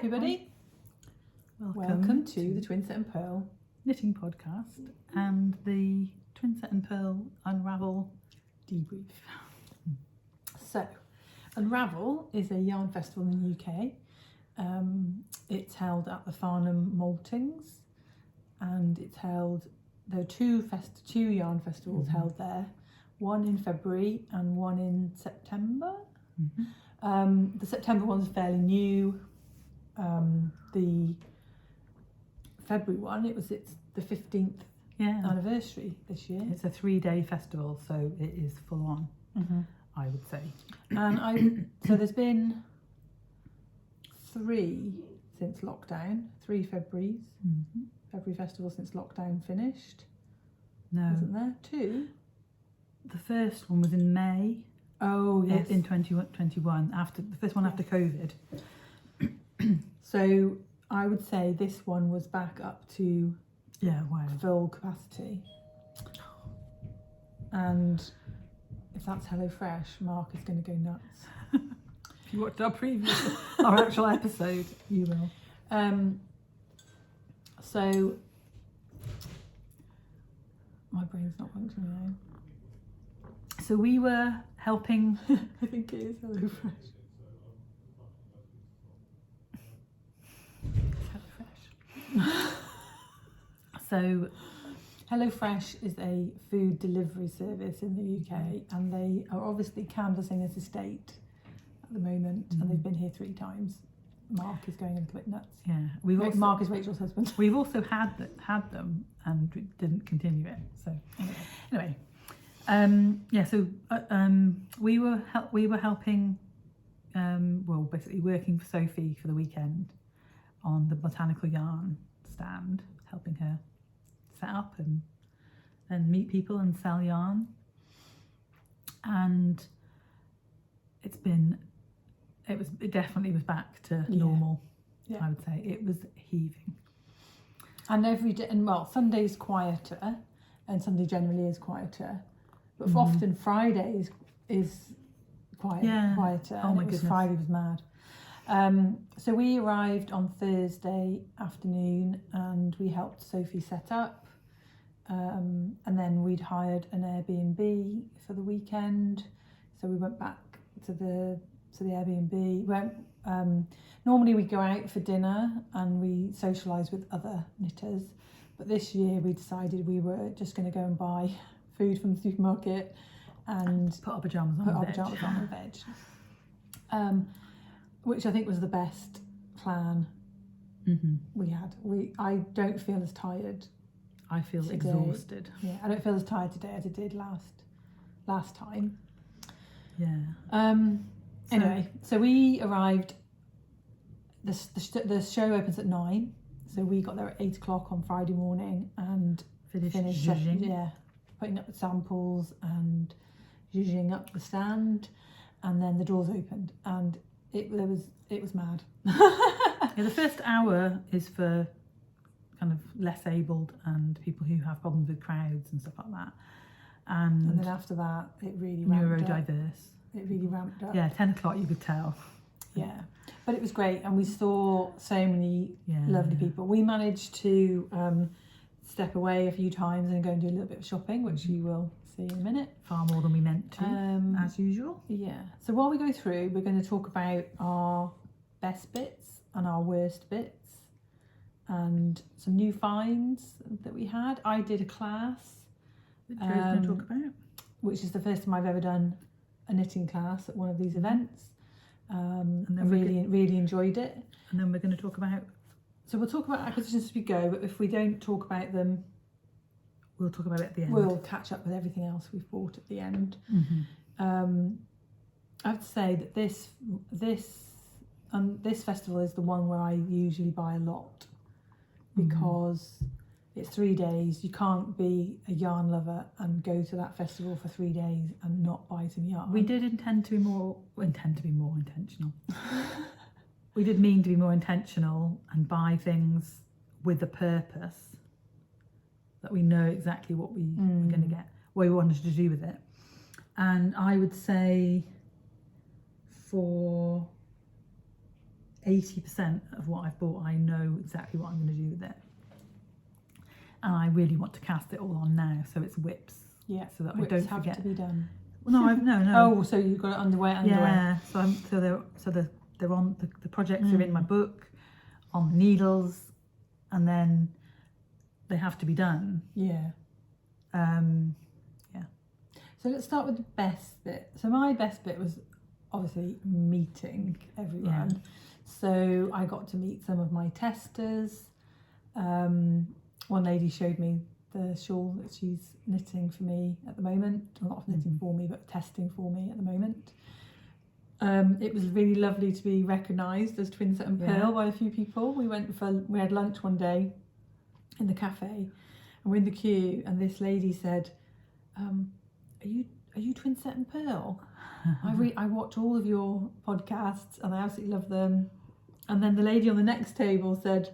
everybody. Welcome to the Twinset Purl knitting podcast and the Twinset Purl Unravel Debrief. So, Unravel is a yarn festival in the UK. It's held at the Farnham Maltings, and there are two yarn festivals held there, one in February and one in September. The September one's fairly new. The February one, it's the 15th anniversary this year. It's a 3-day festival, so it is full on, I would say. And so there's been 3 since lockdown, 3 Februaries. February festival since lockdown finished. No. Isn't there? 2? The first one was in May. Oh, yes. In 2021, after the first one after COVID. So I would say this one was back up to full capacity. And if that's HelloFresh, Mark is going to go nuts. If you watched our actual episode, you will. So my brain's not functioning now. So we were helping. I think it is HelloFresh. So HelloFresh is a food delivery service in the UK, and they are obviously canvassing its estate at the moment, and they've been here 3 times. Mark is going a little bit nuts. Yeah, Mark is Rachel's husband. We've also had them and we didn't continue it. So anyway, we were helping, basically working for Sophie for the weekend on the botanical yarn stand, helping her set up and meet people and sell yarn. And it definitely was back to normal. I would say it was heaving. And every day, Sunday's quieter, and Sunday generally is quieter, but often Friday is quieter. Oh my goodness. goodness. Friday was mad. So we arrived on Thursday afternoon, and we helped Sophie set up, and then we'd hired an Airbnb for the weekend. So we went back to the Airbnb. Normally we go out for dinner and we socialise with other knitters, but this year we decided we were just going to go and buy food from the supermarket and put our pyjamas on the veg. Which I think was the best plan we had. I don't feel as tired. I feel today. Exhausted. Yeah, I don't feel as tired today as I did last time. Yeah. Anyway, so we arrived. The show opens at 9, so we got there at 8 o'clock on Friday morning and finished putting up the samples and zhuzhing up the stand, and then the doors opened and it was mad. The first hour is for kind of less abled and people who have problems with crowds and stuff like that. And then after that, it really ramped up. Neurodiverse. It really ramped up. Yeah, 10 o'clock you could tell. Yeah, but it was great, and we saw so many lovely people. We managed to step away a few times and go and do a little bit of shopping, which you will see in a minute. Far more than we meant to, as usual. Yeah. So while we go through, we're going to talk about our best bits and our worst bits and some new finds that we had. I did a class that Joe's going to talk about, which is the first time I've ever done a knitting class at one of these events. And I really enjoyed it. And then we're going to talk about... So we'll talk about acquisitions as we go, but if we don't talk about them, we'll talk about it at the end. We'll catch up with everything else we've bought at the end. I have to say that this festival is the one where I usually buy a lot, because it's 3 days. You can't be a yarn lover and go to that festival for 3 days and not buy some yarn. We did intend to be more intentional. We did mean to be more intentional and buy things with a purpose, that we know exactly what we were going to get, what we wanted to do with it. And I would say for 80% of what I've bought, I know exactly what I'm going to do with it. And I really want to cast it all on now, so it's whips. Yeah. So that Whips I don't have forget. to be done. Well, no, no. Oh, so you've got it underway. Yeah. So they're on the projects are in my book, on the needles, and then they have to be done. Yeah. Yeah. So let's start with the best bit. So my best bit was obviously meeting everyone. Yeah. So I got to meet some of my testers. One lady showed me the shawl that she's knitting for me at the moment. Well, not knitting for me, but testing for me at the moment. It was really lovely to be recognised as Twinset Purl by a few people. We had lunch one day in the cafe, and we're in the queue, and this lady said, "Are you Twinset Purl? I watch all of your podcasts and I absolutely love them." And then the lady on the next table said,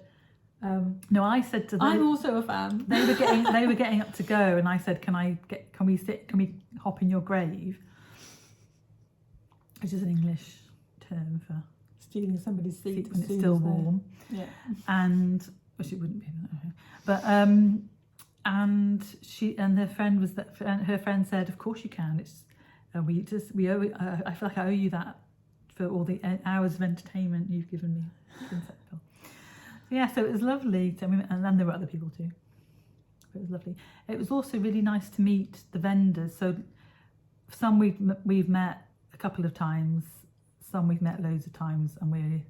no, I said to them, "I'm also a fan." They were getting up to go, and I said, Can we hop in your grave?" Which is an English term for Stealing somebody's seat when it's still warm. Yeah. And which it wouldn't be, but and her friend said, "Of course you can. It's we owe. I feel like I owe you that for all the hours of entertainment you've given me." So it was lovely. And then there were other people too. But it was lovely. It was also really nice to meet the vendors. So some we've met a couple of times. Some we've met loads of times, and we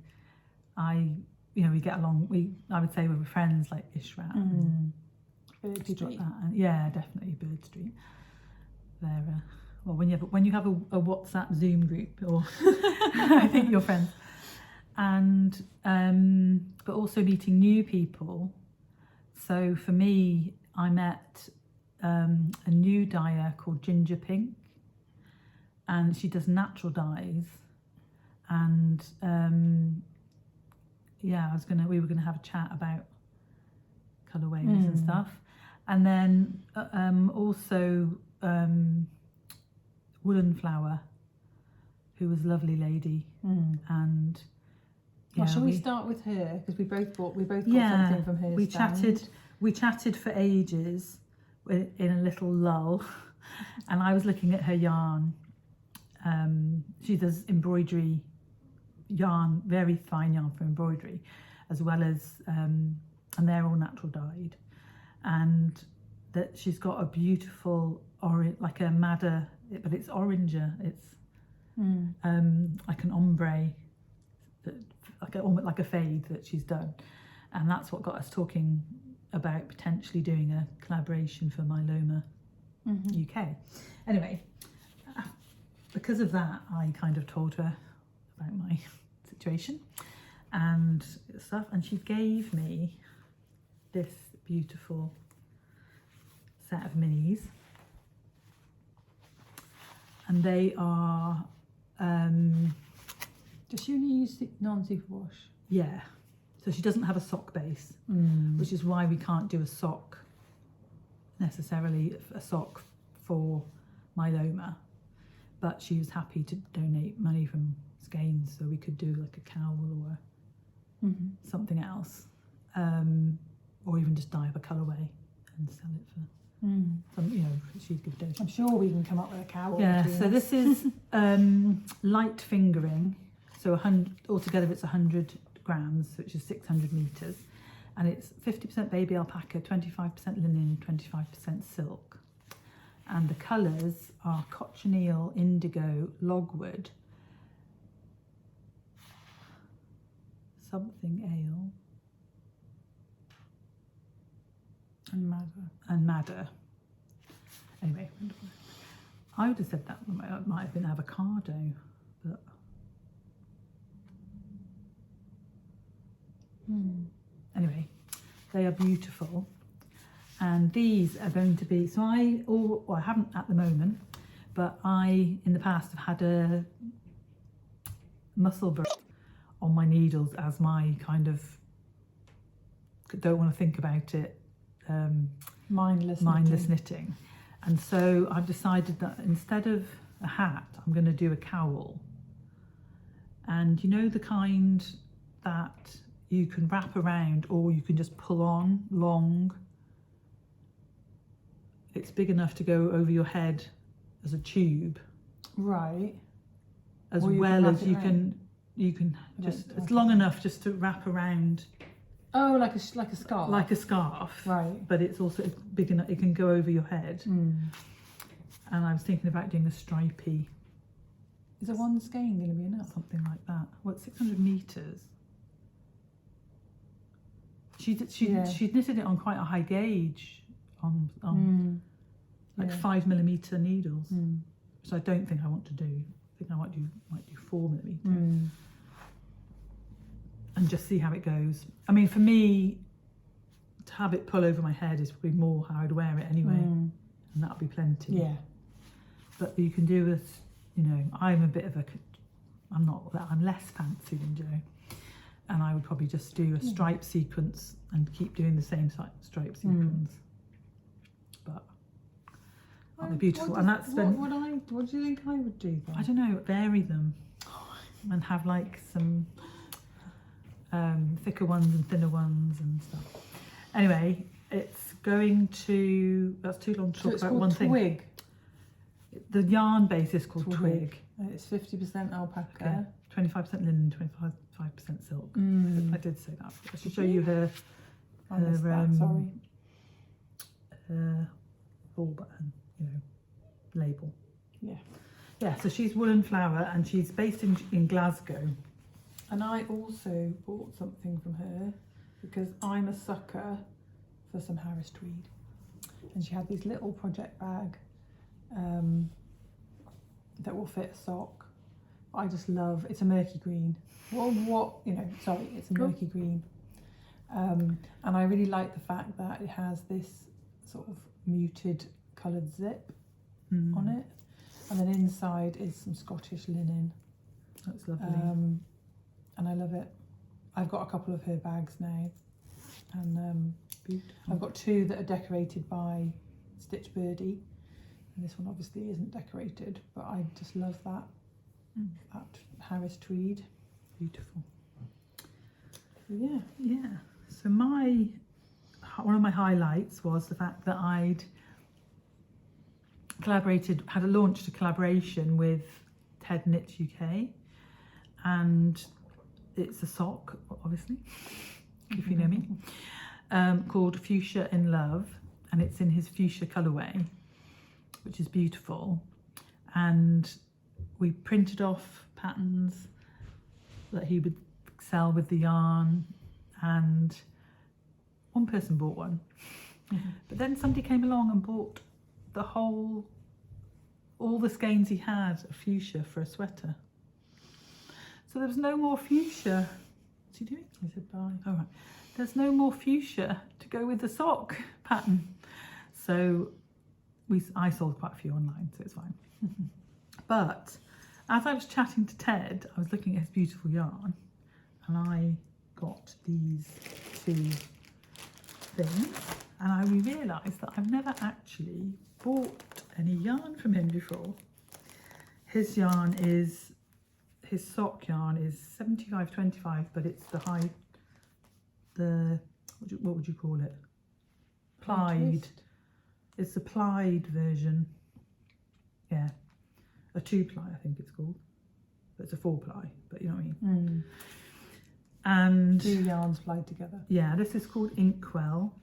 get along. I would say we were friends, like Ishrat and Bird people like Street. that. And yeah, definitely Bird Street. They're well, when you have a WhatsApp Zoom group, or I think you're friends. And but also meeting new people. So for me, I met a new dyer called Ginger Pink, and she does natural dyes. And we were gonna have a chat about colourways and stuff. And then also Woolen Flower, who was a lovely lady, and Well, shall we start with her, because we both got something from her stand. We chatted for ages in a little lull, and I was looking at her yarn. She does embroidery yarn, very fine yarn for embroidery, as well as and they're all natural dyed, and that she's got a beautiful like a madder, but it's oranger. It's like an ombre, like a fade that she's done, and that's what got us talking about potentially doing a collaboration for Myloma UK. Anyway, because of that, I kind of told her about my situation and stuff, and she gave me this beautiful set of minis, and they are Does she only use non-superwash? Yeah, so she doesn't have a sock base, which is why we can't do a sock for Myloma, but she was happy to donate money from skeins, so we could do like a cowl or something else, or even just dye up a colourway and sell it for she'd give a donation. I'm sure we can come up with a cowl. Yeah, so this is light fingering. So altogether it's 100 grams, which is 600 metres. And it's 50% baby alpaca, 25% linen, 25% silk. And the colours are cochineal, indigo, logwood, something ale, and madder. Anyway, I would have said that might have been avocado, but anyway, they are beautiful, and these are going to be. So I haven't at the moment, but I in the past have had a muscle brush on my needles as my kind of don't want to think about it, mindless knitting. And so I've decided that instead of a hat, I'm going to do a cowl. And you know the kind that you can wrap around or you can just pull on long. It's big enough to go over your head as a tube. Right. As Or you well can as wrap it you can I just, don't- it's long enough just to wrap around Oh, like a scarf. like a scarf. Right. But it's also big enough, it can go over your head. Mm. And I was thinking about doing a stripy, Is a one skein going to be enough? something like that. What, 600 metres? She knitted it on quite a high gauge, on like Yeah. 5mm needles, Mm. which I don't think I want to do. I think I might do 4mm. Mm. And just see how it goes. I mean, for me, to have it pull over my head is probably more how I'd wear it anyway, and that'll be plenty. Yeah. But you can do with, you know, I'm less fancy than Jo, and I would probably just do a stripe sequence and keep doing the same stripe sequence. But they're beautiful, and that's been. What do you think I would do then? I don't know, vary them, and have like some thicker ones and thinner ones and stuff. Anyway, it's going to. That's too long to So talk it's about called one thing. Twig. The yarn base is called Twig. Twig. It's 50% alpaca. Okay. 25% linen, 25% silk. I did say that. I should show you her I missed that, sorry. ball button, you know, label. Yeah. Yeah, so she's Woolen Flower and she's based in Glasgow. And I also bought something from her because I'm a sucker for some Harris tweed. And she had this little project bag that will fit a sock. I just love, it's a murky green. It's a murky green. And I really like the fact that it has this sort of muted coloured zip on it. And then inside is some Scottish linen. That's lovely. And I love it. I've got a couple of her bags now. And Beautiful. I've got two that are decorated by Stitch Birdie. And this one obviously isn't decorated, but I just love that Harris tweed. Beautiful. Yeah. Yeah. So one of my highlights was the fact that I'd launched a collaboration with Ted Knits UK, and it's a sock, obviously, if you know me, called Fuchsia in Love, and it's in his fuchsia colourway, which is beautiful. And we printed off patterns that he would sell with the yarn, and one person bought one. But then somebody came along and bought all the skeins he had of fuchsia for a sweater. So there was no more fuchsia. What's he doing? He said bye. All right. There's no more fuchsia to go with the sock pattern. So I sold quite a few online, so it's fine. But as I was chatting to Ted, I was looking at his beautiful yarn, and I got these two things, and I realised that I've never actually bought any yarn from him before. His sock yarn is 75/25, but it's what would you call it? Plied. It's the plied version. Yeah, a 2-ply I think it's called. But it's a 4-ply, but you know what I mean. And 2 yarns plied together. Yeah, this is called Inkwell.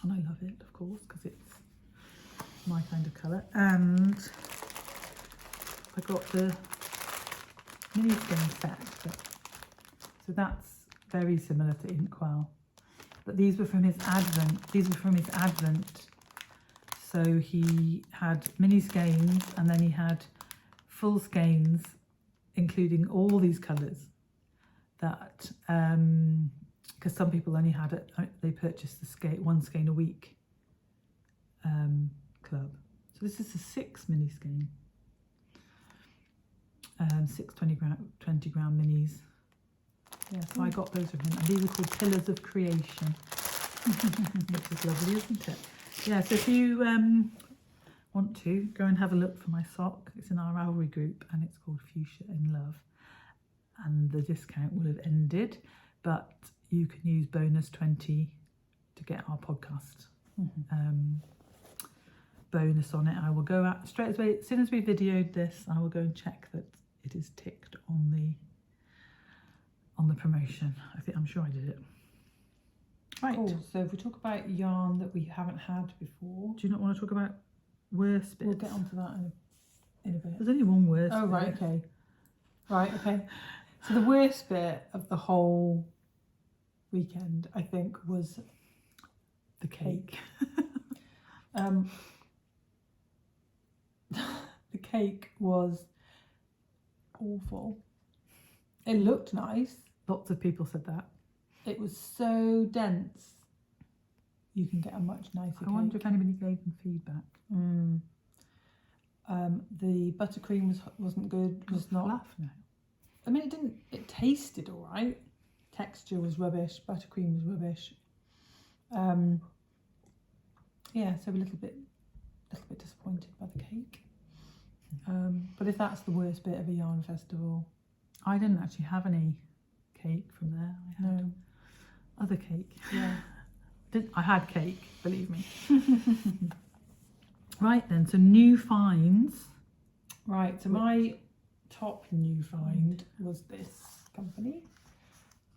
And I love it, of course, because it's my kind of colour. And I got the mini skein set. So that's very similar to Inkwell. But these were from his Advent. So he had mini skeins and then he had full skeins, including all these colours that, because some people only had it, they purchased the one skein a week club. So this is a 6 mini skein, 6 20 gram minis. Yeah, so I got those from him, and these are called Pillars of Creation, which is lovely, isn't it? Yeah, so if you want to, go and have a look for my sock. It's in our Ravelry group, and it's called Fuchsia in Love. and the discount will have ended, but you can use bonus 20 to get our podcast bonus on it. I will go out straight away, as soon as we videoed this, I will go and check that it is ticked on the promotion. I'm sure I did it. Right. Cool. So if we talk about yarn that we haven't had before, Do you not want to talk about worst bits? we'll get onto that in a bit. There's only one worst Oh, bit. right, okay. Right, okay. So the worst bit of the whole weekend, I think, was The cake. The cake was awful. It looked nice. Lots of people said that. It was so dense. You can get a much nicer cake. I wonder if anybody gave them feedback. The buttercream wasn't good. Was not. Fluff now. I mean, it tasted all right. Texture was rubbish. Buttercream was rubbish. Yeah, so a little bit disappointed by the cake. But if that's the worst bit of a yarn festival, I didn't actually have any cake from there. I had no. other cake. Yeah. I had cake, believe me. Right then, so new finds. Right, so my top new find was this company,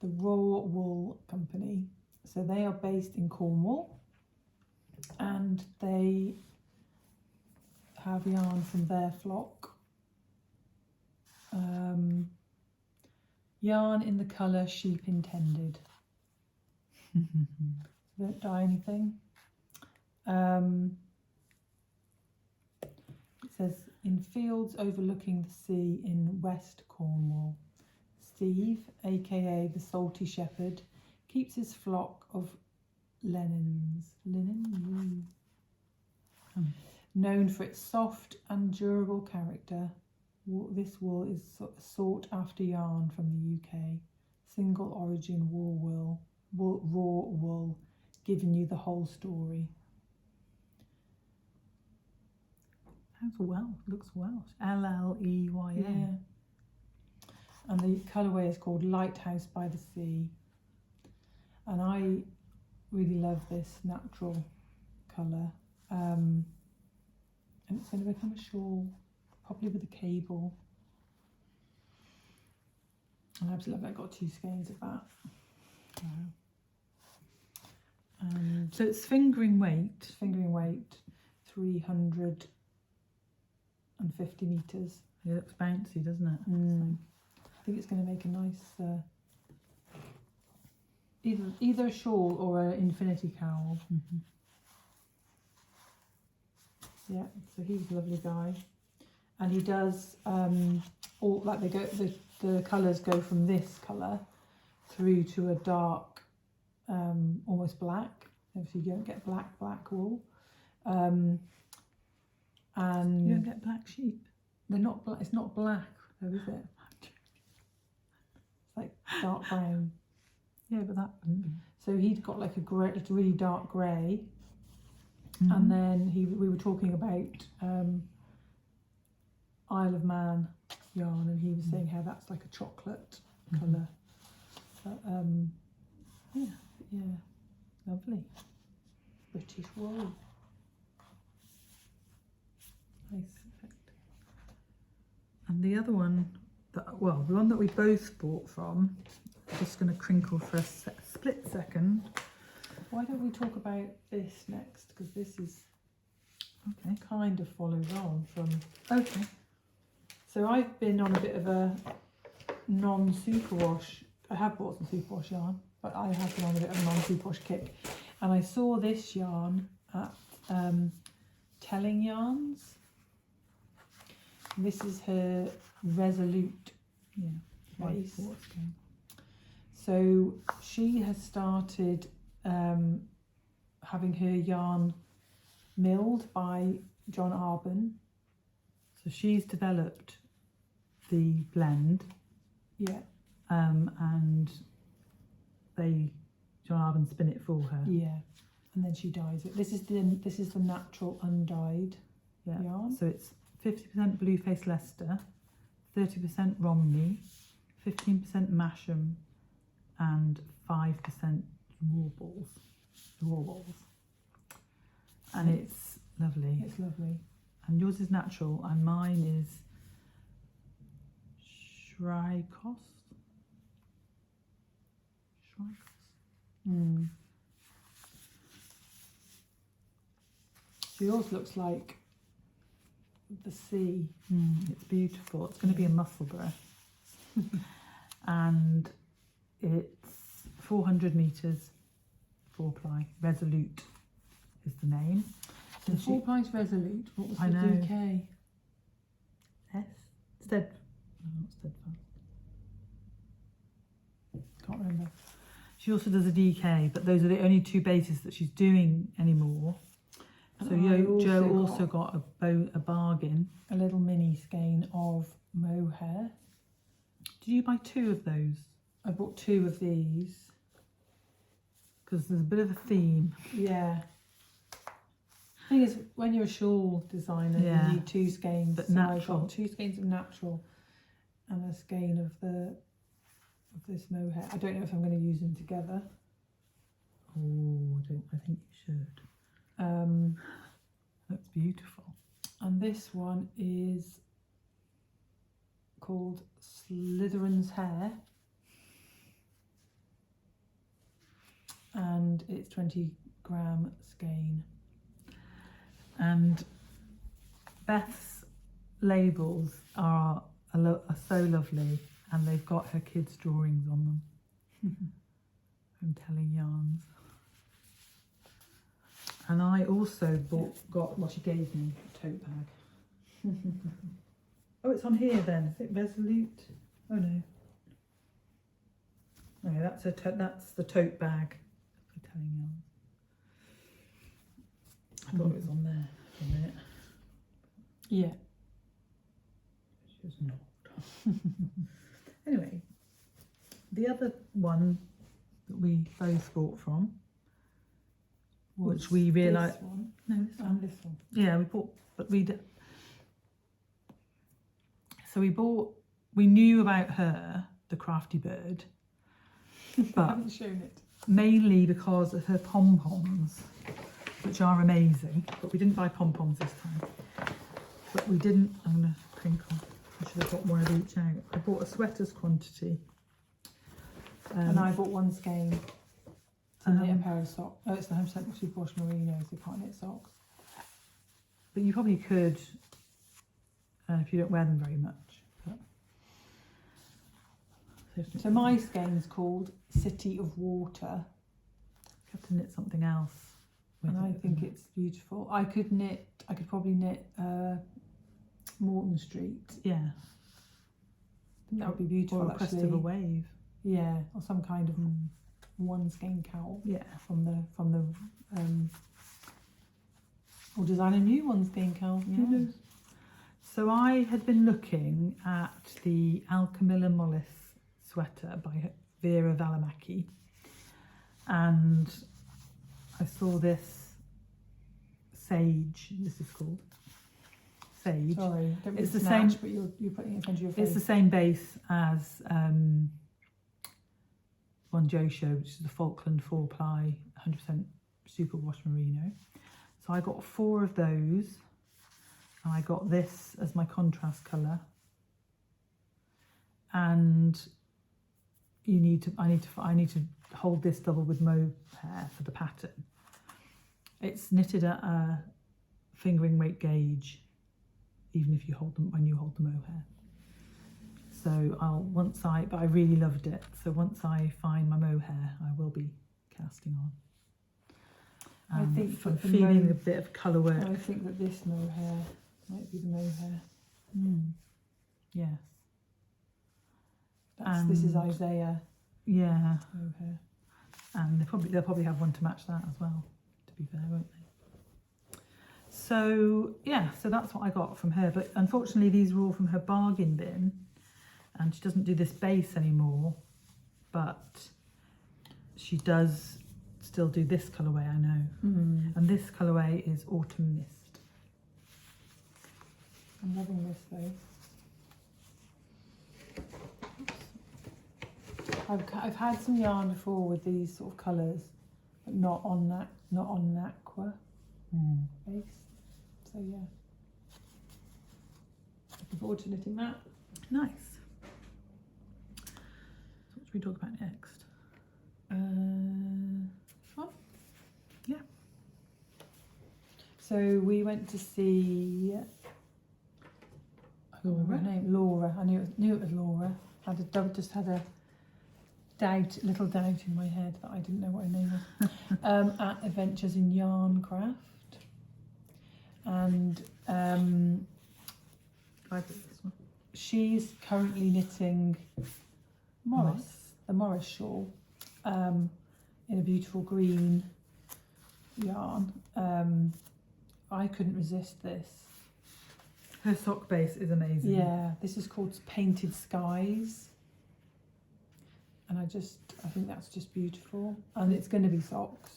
the Raw Wool Company. So they are based in Cornwall, and they have yarn from their flock. Yarn in the colour sheep intended. Don't dye anything. It says, in fields overlooking the sea in West Cornwall, Steve, aka the Salty Shepherd, keeps his flock of linens. Known for its soft and durable character, this wool is sought after yarn from the UK. Single origin raw wool, giving you the whole story. Sounds Welsh. Looks Welsh. L-L-E-Y-N. Yeah. And the colourway is called Lighthouse by the Sea. And I really love this natural colour. And it's going to become a shawl, probably with a cable. And I absolutely love it. I got 2 skeins of that. So it's fingering weight. Fingering weight, 350 metres. It looks bouncy, doesn't it? I think it's going to make a nice either a shawl or an infinity cowl. Yeah, so he's a lovely guy, and he does all like the colours go from this colour through to a dark, almost black. Obviously, you don't get black wool, and You don't get black sheep. they're not. It's not black though, is it? It's like dark brown. Yeah, but that wouldn't be. So he'd got like it's a really dark grey, and then we were talking about Isle of Man yarn, and he was saying how that's like a chocolate colour. But yeah, lovely. British wool. Nice. And the other one, the one that we both bought from, I'm just going to crinkle for a split second. Why don't we talk about this next? Because this is Okay. kind of follows on from. Okay. So I've been on a bit of a non-superwash. I have bought some superwash yarn, but I have been on a bit of a non-superwash kick. And I saw this yarn at Telling Yarns. This is her Resolute. Yeah. Nice. White quartz game. So she has started having her yarn milled by John Arbon. So she's developed the blend, Yeah, and John Arbon spin it for her. yeah, and then she dyes it. This is the natural undyed yarn. So it's 50% Blueface Leicester, 30% Romney, 15% Masham and 5% raw balls. And it's lovely. It's lovely. And yours is natural and mine is Shrikos. So yours looks like the sea. It's beautiful. It's going to be a Musselburgh. And it's 400 metres, 4-ply. Resolute is the name. The 4-ply's Resolute. What was the know. DK? S? Steadfast. No, not Steadfast. Can't remember. She also does a DK, but those are the only two bases that she's doing anymore. So Jo also got a bargain. A little mini skein of mohair. Did you buy 2 of those? I bought 2 of these. Because there's a bit of a theme. Yeah. The thing is, when you're a shawl designer, you need 2 skeins. But so natural. I got 2 skeins of natural and a skein of this mohair. I don't know if I'm going to use them together. Oh, I think you should. That's beautiful. And this one is called Slytherin's Hair. And it's 20-gram skein. And Beth's labels are so lovely, and they've got her kids' drawings on them from Telling Yarns. And I also got what she gave me, a tote bag. Oh, it's on here then. Is it Resolute? Oh no. No, that's the tote bag for Telling Yarns. I thought it was on there for a minute. Yeah. She was not. Anyway, the other one that we both bought from, which we realised. This one. No, this one. And this one. Yeah, we bought, but we knew about her, the Crafty Bird, I but haven't shown it. mainly because of her pom-poms, which are amazing, but we didn't buy pom-poms this time. But we didn't, I'm going to crinkle, I should have got one of each out. I bought a sweater's quantity. And I bought 1 skein to knit a pair of socks. Oh, it's the 100% superwash merinos, you can't knit socks. But you probably could, if you don't wear them very much. But So my skein's called City of Water. you have to knit something else. And I think it's beautiful. I could probably knit Morton Street. Yeah. That would be beautiful, Or a crest actually. of a wave. Yeah, or some kind of 1 skein cowl. Yeah. From the or design a new 1 skein cowl. Who knows? So I had been looking at the Alchemilla Mollis sweater by Vera Valimaki, and I saw this Sage. This is called Sage. Sorry, don't It's be the snatch, same- but you're putting it in front of your face. It's the same base as one Jo showed, which is the Falkland 4-ply 100% superwash merino. So I got 4 of those, and I got this as my contrast colour. And I need to hold this double with mohair for the pattern. It's knitted at a fingering weight gauge, even if you hold them when you hold the mohair. So but I really loved it. So once I find my mohair, I will be casting on. I think I'm that the feeling a bit of colour work. I think that this mohair might be the mohair. Yes. This is And- Isaiah Yeah. mohair. And they'll probably have one to match that as well, to be fair, won't they? So yeah, so that's what I got from her. But unfortunately these were all from her bargain bin, and she doesn't do this base anymore, but she does still do this colourway, I know. And this colourway is Autumn Mist. I'm loving this though. I've had some yarn before with these sort of colours, but not on an aqua base. So yeah, looking forward to knitting that. Nice. So what should we talk about next? Fun. Yeah. So we went to see Laura. I knew it was Laura. Just had a little doubt in my head that I didn't know what her name was. At Adventures in Yarncraft, and I did this one. she's currently knitting the Morris shawl, in a beautiful green yarn. I couldn't resist this. Her sock base is amazing. Yeah, this is called Painted Skies. And I think that's just beautiful. And it's going to be socks.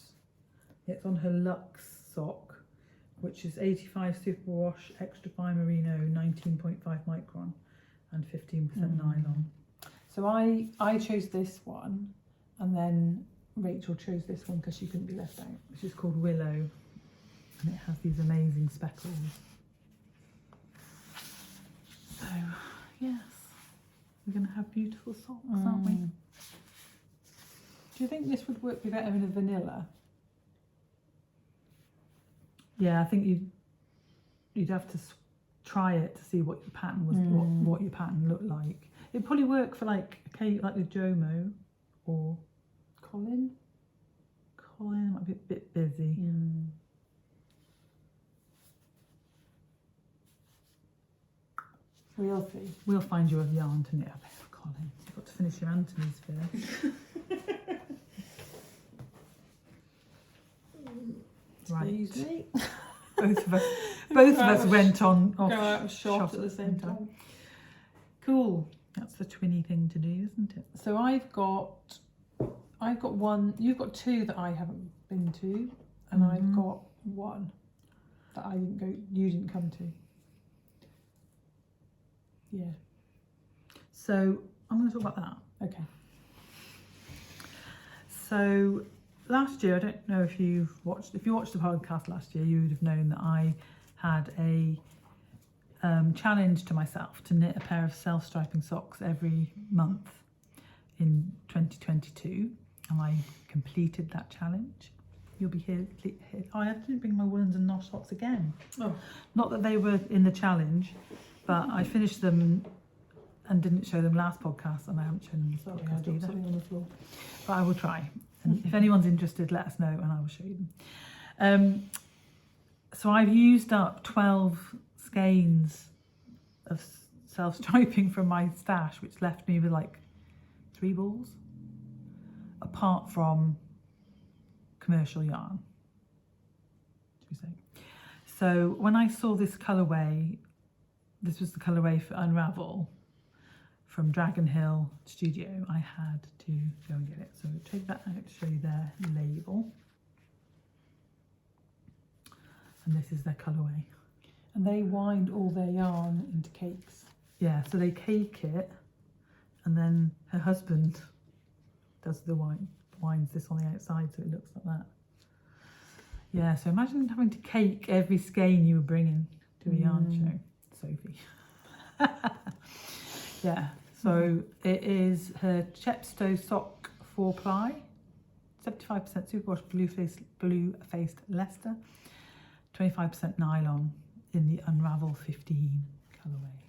It's on her Luxe sock, which is 85 superwash, extra fine merino, 19.5 micron, and 15% nylon. So I chose this one, and then Rachel chose this one because she couldn't be left out. Which is called Willow, and it has these amazing speckles. So, yes, we're going to have beautiful socks, aren't we? Do you think this would be better in a vanilla? Yeah, I think you'd have to try it to see what your pattern was, what your pattern looked like. It'd probably work for like with Jomo or Colin might be a bit busy. We'll see. We'll find you a yarn to knit up for Colin. You've got to finish your Anthony's first. Right. Both of us went on off go out and shop at the same time. Cool. That's the twinny thing to do, isn't it? So I've got one. You've got two that I haven't been to, and I've got one that you didn't come to. Yeah. So I'm going to talk about that. Okay. So last year, I don't know if you watched the podcast last year, you would have known that I had a challenge to myself to knit a pair of self-striping socks every month in 2022, and I completed that challenge. You'll be here. Oh, I didn't bring my woolens and knot socks again. Oh. Not that they were in the challenge, but I finished them and didn't show them last podcast, and I haven't shown them this podcast either. Something on the floor. But I will try. And if anyone's interested, let us know and I will show you them. So I've used up 12 skeins of self-striping from my stash, which left me with like 3 balls, apart from commercial yarn, should we say. So when I saw this colourway, this was the colourway for Unravel from Dragon Hill Studio, I had to go and get it. So take that out to show you their label. And this is their colourway. And they wind all their yarn into cakes. Yeah, so they cake it, and then her husband does the winds this on the outside so it looks like that. Yeah, so imagine having to cake every skein you were bringing to a yarn show, Sophie. Yeah, so it is her Chepstow sock 4-ply, 75% superwash blue-faced Leicester, 25% nylon in the Unravel 15 colourway.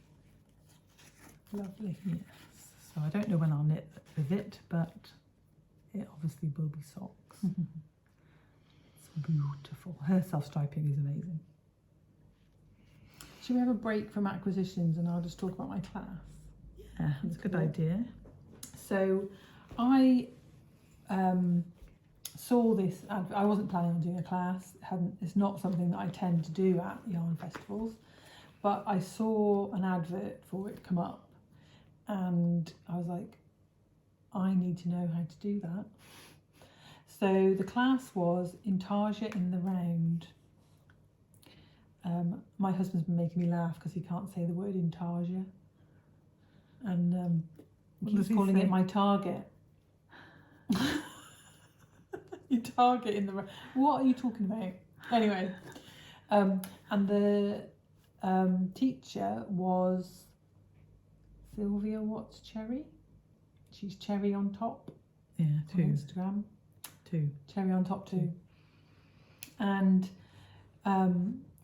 Lovely. Yes, so I don't know when I'll knit with it, but it obviously will be socks. It's beautiful. Her self-striping is amazing. Should we have a break from acquisitions and I'll just talk about my class? Yeah, that's a good idea. So I saw this, I wasn't planning on doing a class, it's not something that I tend to do at yarn festivals, but I saw an advert for it come up and I was like, I need to know how to do that. So the class was Intarsia in the Round. My husband's been making me laugh because he can't say the word Intarsia, and he's calling it my target. You target in the what are you talking about? Anyway, and the teacher was Sylvia Watts Cherry. She's Cherry on top. Yeah, on Instagram. 2. Cherry on top 2. And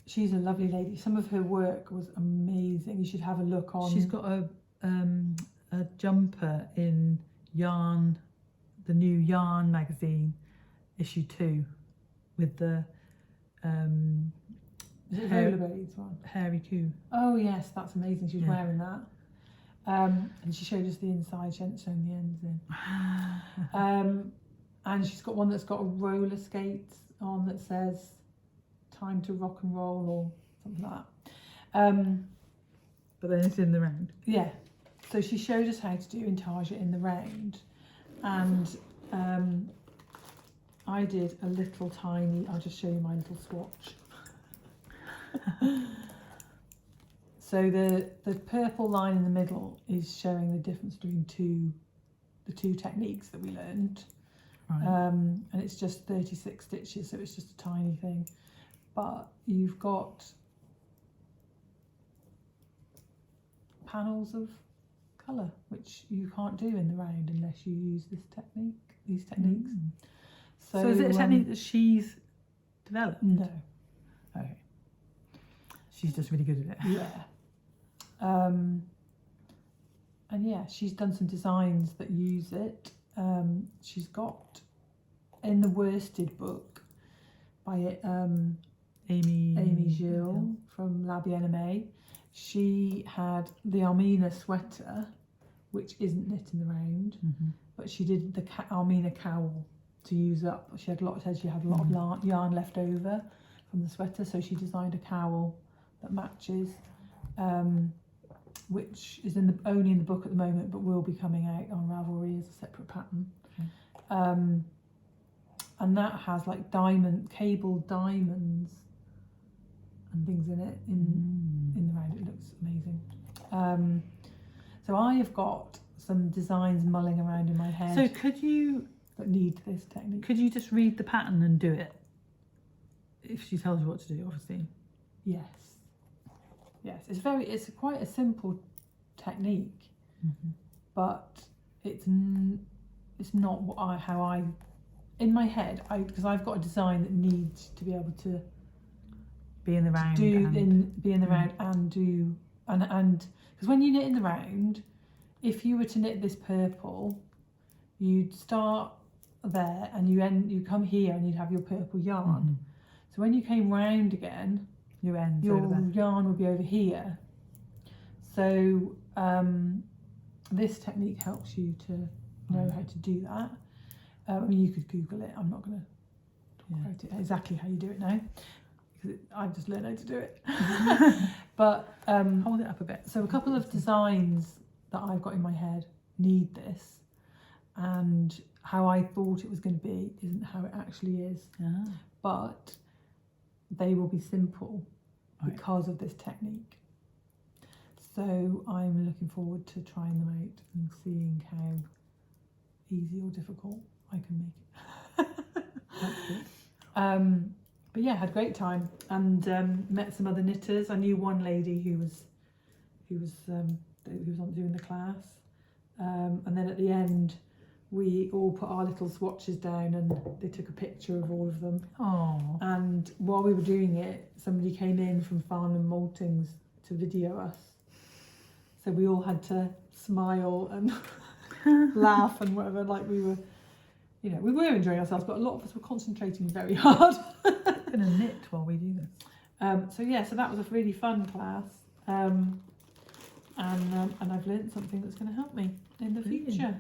she's a lovely lady. Some of her work was amazing. You should have a look on. She's got a jumper in Yarn, the new Yarn magazine, issue 2, with the Is it rollerblades one? hairy coo. Oh yes, that's amazing. She was wearing that. And she showed us the inside. She hadn't shown the ends in. And she's got one that's got a roller skates on that says "Time to rock and roll" or something like that. But then it's in the round. Yeah. So she showed us how to do intarsia in the round, and I did a little tiny. I'll just show you my little swatch. So the purple line in the middle is showing the difference between the two techniques that we learned. Right. And it's just 36 stitches, so it's just a tiny thing. But you've got panels of colour, which you can't do in the round unless you use these techniques. So is it a technique that she's developed? No. Okay. She's just really good at it. Yeah. And yeah, she's done some designs that use it. She's got in the worsted book by Amy Gilles from La Bien-Aimée. She had the Armina sweater, which isn't knit in the round, but she did the Armina cowl to use up. She had a lot of yarn left over from the sweater, so she designed a cowl that matches, which is only in the book at the moment, but will be coming out on Ravelry as a separate pattern. Okay. And that has like cabled diamonds and things in it in the round. It looks amazing. So I have got some designs mulling around in my head. So could you that need this technique? Could you just read the pattern and do it? If she tells you what to do, obviously. Yes. It's quite a simple technique, but it's not how I in my head, because I've got a design that needs to be able to be in the round, be in the round and do and because when you knit in the round, if you were to knit this purple, you'd start there and you come here and you'd have your purple yarn. So when you came round again, your yarn would be over here. So this technique helps you to know how to do that. I mean, you could Google it. I'm not going to talk about it exactly how you do it now, because I've just learned how to do it. But hold it up a bit. So a couple of designs that I've got in my head need this, and how I thought it was going to be isn't how it actually is. But they will be simple because of this technique. So I'm looking forward to trying them out and seeing how easy or difficult I can make it. But yeah, had a great time and met some other knitters. I knew one lady who was on doing the class, and then at the end we all put our little swatches down and they took a picture of all of them. Oh. And while we were doing it, somebody came in from Farnham Maltings to video us. So we all had to smile and laugh and whatever, like we were enjoying ourselves, but a lot of us were concentrating very hard. I'm gonna knit while we do this. So that was a really fun class. And I've learnt something that's going to help me in the future.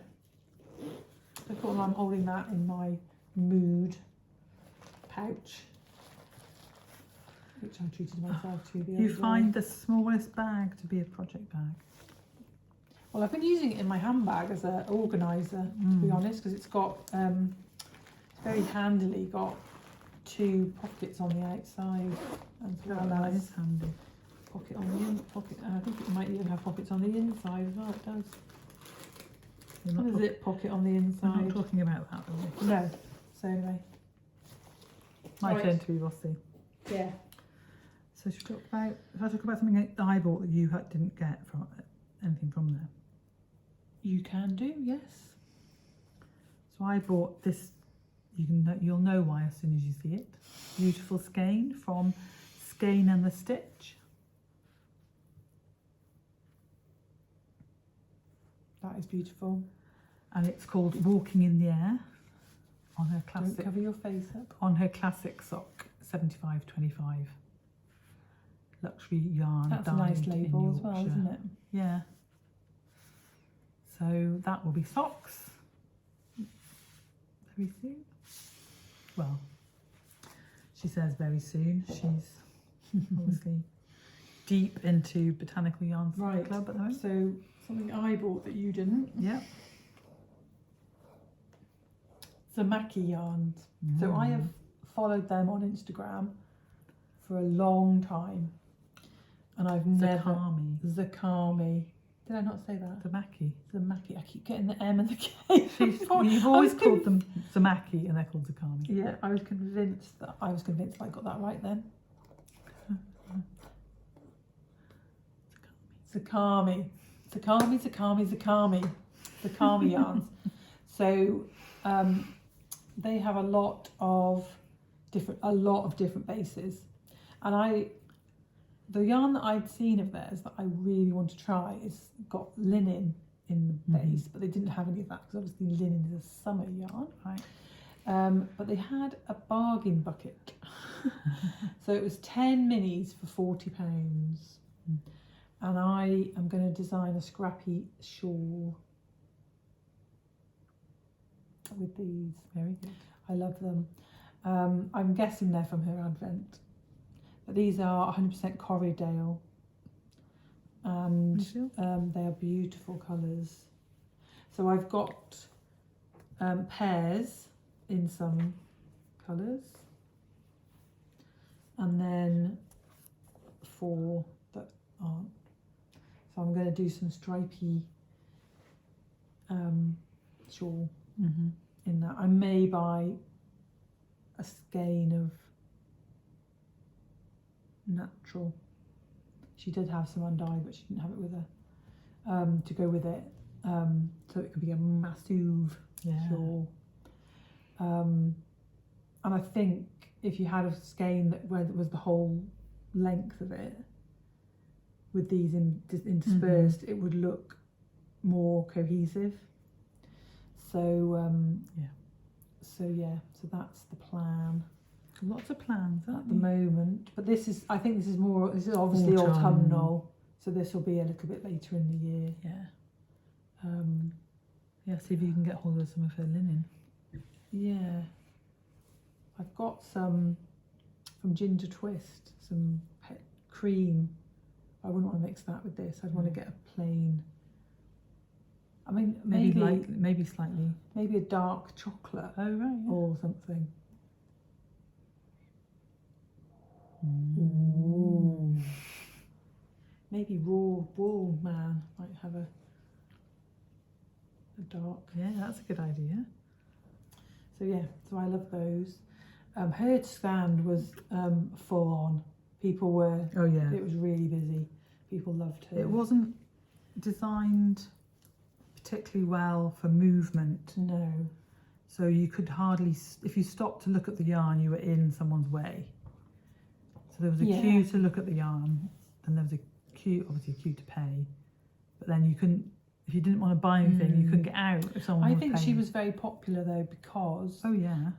So cool, I'm holding that in my mood pouch, which I treated myself to the other day. You find the smallest bag to be a project bag? Well, I've been using it in my handbag as an organiser, to be honest, because it's got it's very handily got 2 pockets on the outside as well That as is handy. pocket on the pocket. I think it might even have pockets on the inside as well. It does. You're And a zip pocket on the we're inside. not talking about that, are we? No. So anyway. My Right. turn to be Rossi. Yeah. So should we talk about, if I talk about something that I bought that you didn't get from anything from there? You can do, yes. So I bought this, you'll know why as soon as you see it. Beautiful skein from Skein and the Stitch. That is beautiful. And it's called Walking in the Air on her Don't classic cover your face up. sock 75/25 luxury yarn. That's a dyed nice in label as well, Yorkshire. isn't it? Yeah. So that will be socks very soon. Well, she says very soon. She's obviously deep into Botanical Yarn Right. Club at the moment. So something I bought that you didn't. Yeah. Zamaki yarns. So I have followed them on Instagram for a long time, and I've never Zakami. Did I not say that? Zamaki. Zamaki. I keep getting the M and the K. You've always called them Zamaki and they're called Zakami. Yeah, I was convinced I got that right then. Zakami yarns. So they have a lot of different bases, and the yarn that I'd seen of theirs that I really want to try is got linen in the base, but they didn't have any of that because obviously linen is a summer yarn, Right. but they had a bargain bucket. So it was 10 minis for £40. And I am going to design a scrappy shawl with these. Very good. I love them. I'm guessing they're from her advent. But these are 100% Corriedale. And they are beautiful colours. So I've got pairs in some colours. And then 4 that aren't. So I'm going to do some stripy shawl in that. I may buy a skein of natural. She did have some undyed, but she didn't have it with her to go with it. So it could be a massive shawl. And I think if you had a skein where it was the whole length of it, with these interspersed, it would look more cohesive. So so that's the plan. Lots of plans At the moment, but this is obviously autumnal, so this will be a little bit later in the year. Yeah. See if you can get hold of some of her linen. Yeah, I've got some from Ginger Twist, some cream. I wouldn't want to mix that with this. I'd want to get a plain. I mean, maybe slightly. Maybe a dark chocolate. Oh right. Yeah. Or something. Ooh. Maybe Raw Wool Man might have a dark. Yeah, that's a good idea. So I love those. Her stand was full on. People were. Oh yeah. It was really busy. People loved her. It wasn't designed particularly well for movement. No. So you could hardly, if you stopped to look at the yarn, you were in someone's way. So there was a queue to look at the yarn, and there was obviously a queue to pay. But then you couldn't, if you didn't want to buy anything, you couldn't get out if someone was I think she paying. was very popular though because Oh yeah.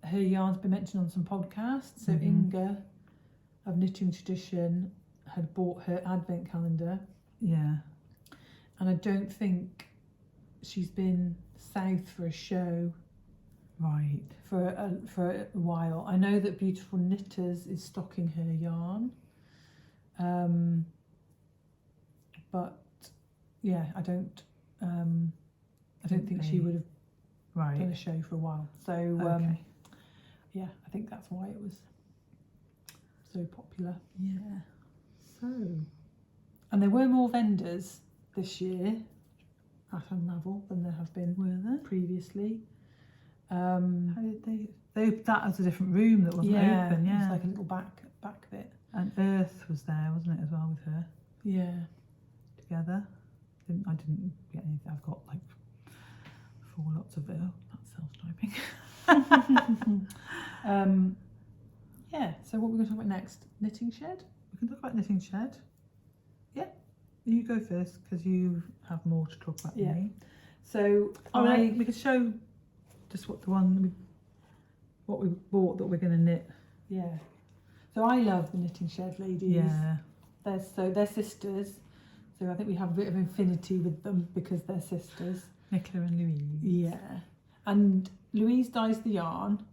her yarn's been mentioned on some podcasts. So Inga of Knitting Tradition had bought her advent calendar. Yeah. And I don't think she's been south for a show. Right. For a while. I know that Beautiful Knitters is stocking her yarn. But yeah, I don't think she would have done a show for a while. So yeah, I think that's why it was so popular. Yeah. So, and there were more vendors this year. at Unravel than there have been Were there? previously. How did they that was a different room that wasn't open, It was like a little back bit. And Earth was there, wasn't it, as well, with her Yeah. together. I didn't get anything. I've got like 4 lots of that's self-typing. Yeah, so what we're going to talk about next? Knitting shed? We can talk about knitting shed. Yeah, you go first because you have more to talk about than me. So we could show just what we bought that we're going to knit. Yeah. So I love the knitting shed ladies. Yeah. They're sisters. So I think we have a bit of infinity with them because they're sisters. Nicola and Louise. Yeah. And Louise dyes the yarn.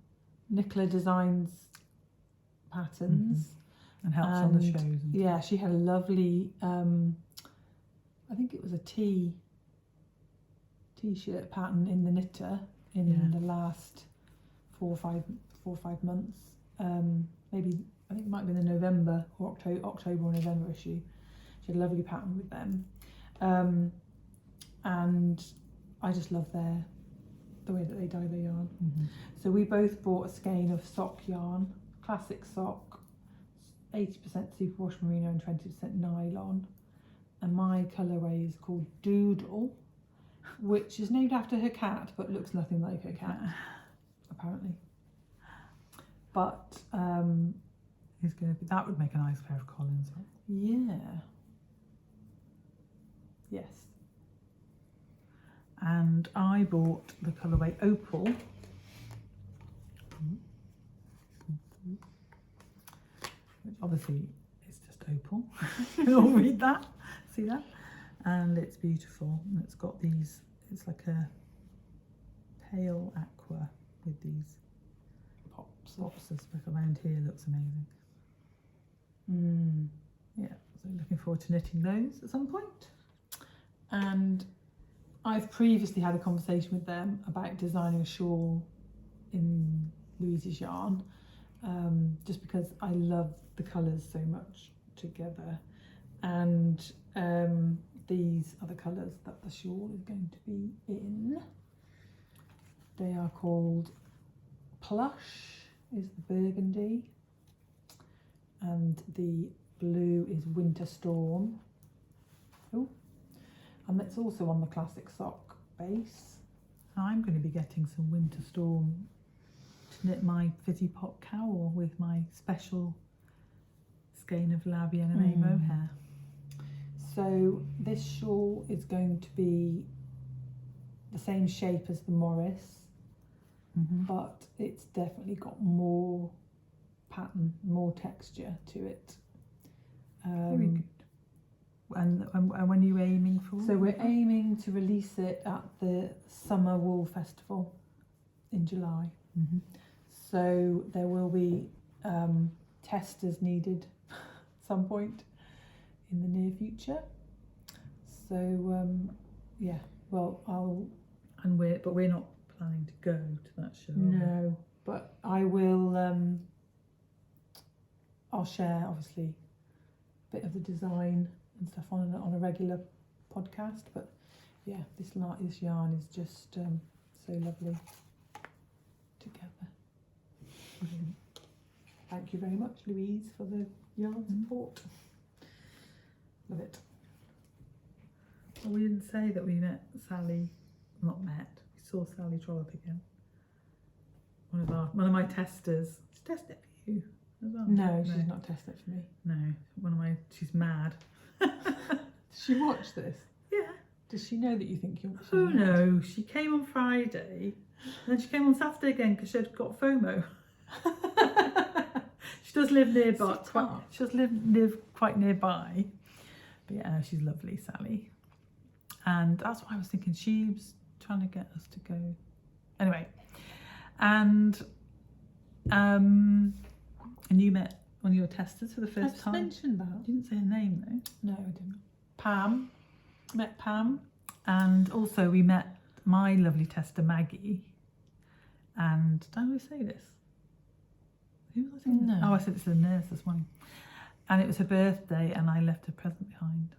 Nicola designs patterns. And helps on the shows. Yeah, she had a lovely, I think it was a t-shirt pattern in the knitter in the last 4 or 5 months. Maybe, I think it might have been the November or October or November issue. She had a lovely pattern with them. And I just love the way that they dye their yarn. So we both bought a skein of sock yarn, classic sock, 80% superwash merino and 20% nylon. And my colourway is called Doodle, which is named after her cat, but looks nothing like her cat, apparently. But that would make a nice pair of Collins. Yeah. Yes. And I bought the colourway Opal. Which obviously is just opal. You'll read that, see that? And it's beautiful. And it's got these, it's like a pale aqua with these pops around here. Looks amazing. Yeah, so looking forward to knitting those at some point. And I've previously had a conversation with them about designing a shawl in Louise's yarn, just because I love the colours so much together. And these are the colours that the shawl is going to be in. They are called Plush is the burgundy, and the blue is Winter Storm. Oh, and that's also on the classic sock base. I'm going to be getting some Winter Storm to knit my fizzy pot cowl with my special skein of La Bien-Aimée mohair. So this shawl is going to be the same shape as the Morris, but it's definitely got more pattern, more texture to it. Very good. And when are you aiming for? So we're aiming to release it at the Summer Wool Festival in July. So there will be testers needed at some point in the near future. So yeah, well but we're not planning to go to that show. No, but I will. I'll share obviously a bit of the design and stuff on a regular podcast. But yeah, this yarn is just so lovely together. Thank you very much, Louise, for the yarn support. Love it. Well, we didn't say that we met Sally. Not met. We saw Sally Trollope again. One of my testers. She tested it for you as well. No, she's not tested it for me. No, she's mad. Does she watch this? Yeah. Does she know that you think you're? Oh no, she came on Friday, and then she came on Saturday again because she'd got FOMO. She does live nearby. She does live quite nearby. But yeah, she's lovely, Sally. And that's what I was thinking. She was trying to get us to go. Anyway, and you met one of your testers for the first time. I just mentioned that. You didn't say her name though. No, I didn't. Pam. Met Pam. And also we met my lovely tester Maggie. And did I always say this? Who was I saying? No. Oh, I said it's a nurse this morning. And it was her birthday and I left her present behind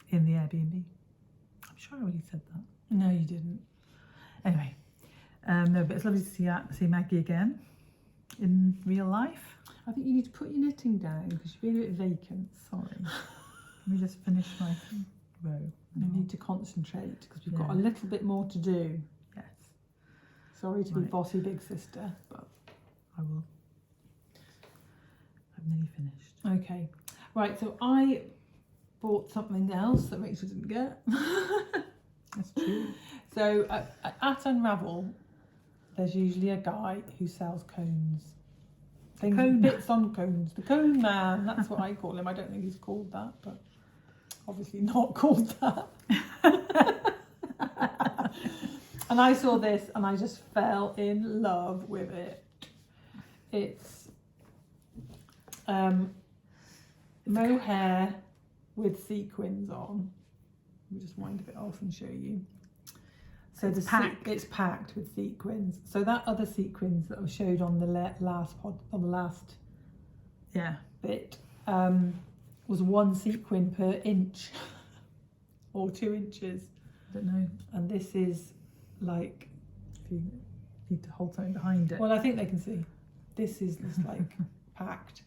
in the Airbnb. I'm sure I already said that? No, you didn't. Anyway, no, but it's lovely to see Maggie again in real life. I think you need to put your knitting down because you're being a bit vacant. Sorry. Let me just finish my row. You need to concentrate because we've got a Yeah. little bit more to do. Yes, Sorry to be Right. bossy big sister, but I will. I'm nearly finished. okay. Right, so I bought something else that Rachel didn't get. That's true. So at Unravel, there's usually a guy who sells cones. Things, cone bits on cones. The cone man, that's what I call him. I don't think he's called that, but obviously not called that. And I saw this and I just fell in love with it. It's mohair with sequins on. Let me just wind a bit off and show you. So It's the packed. it's packed with sequins. So that other sequins that I showed on the last Yeah. bit was 1 sequin per inch or 2 inches, I don't know and this is like, if you need to hold something behind it. well, I think they can see. This is just like packed,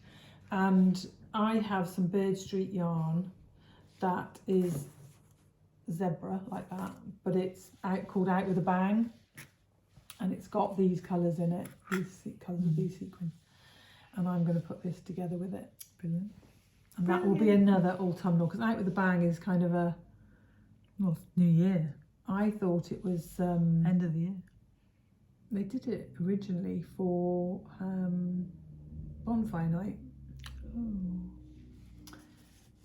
and I have some Bird Street yarn that is zebra like that, but it's called Out with a Bang, and it's got these colours in it, these colours of these sequins, and I'm going to put this together with it. Brilliant. And that will be another autumnal, because Out with a Bang is kind of a, Well, New Year, I thought it was end of the year. they did it originally for bonfire night,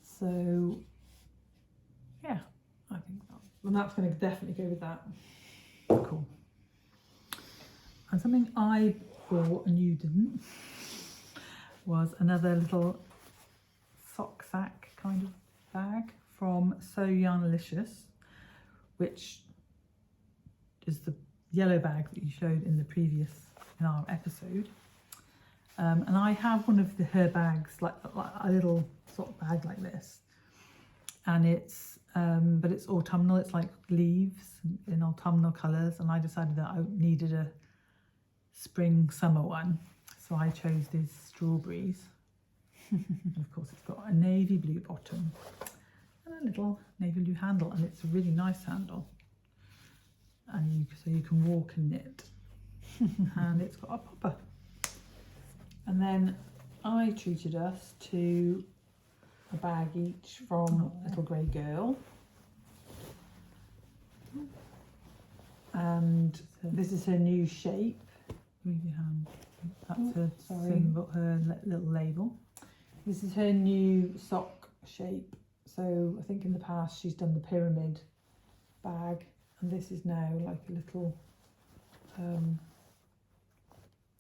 so yeah, I think that, and that's going to definitely go with that. Cool. And something I bought and you didn't was another little sock sack kind of bag from So Yarnalicious, which is the yellow bag that you showed in our episode. And I have one of her bags, like a little sock bag like this, and it's but it's autumnal. It's like leaves in autumnal colours, and I decided that I needed a spring summer one, so I chose these strawberries. And of course it's got a navy blue bottom and a little navy blue handle, and it's a really nice handle, and so you can walk and knit. And it's got a popper. And then I treated us to a bag each from Little Grey Girl, and this is her new shape. Move your hand. That's Oh, her sorry. symbol, her little label. This is her new sock shape. So I think in the past she's done the pyramid bag, and this is now like a little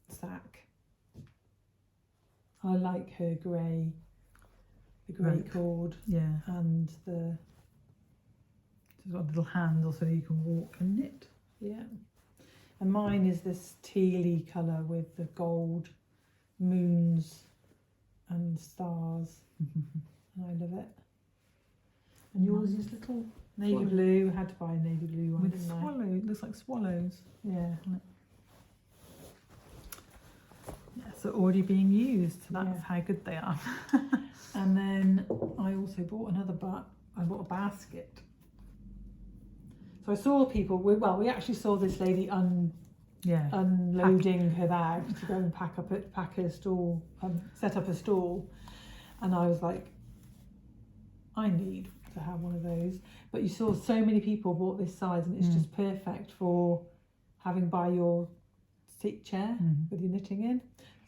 sack. I like her grey, the grey Right. cord, Yeah. and the, It's got a little handle so you can walk and knit. yeah. And mine is this tealy colour with the gold moons and stars, and I love it. And yours is little navy Swallow. blue. I had to buy a navy blue one, With didn't I? swallow, it looks like swallows. Yeah. Yeah, so already being used. So that's Yeah. how good they are. And then I also bought I bought a basket. So I saw people, we actually saw this lady Yeah. unloading her bag to go and pack her stall, set up a stall. And I was like, I need to have one of those. But you saw so many people bought this size, and it's just perfect for having by your seat chair with your knitting in.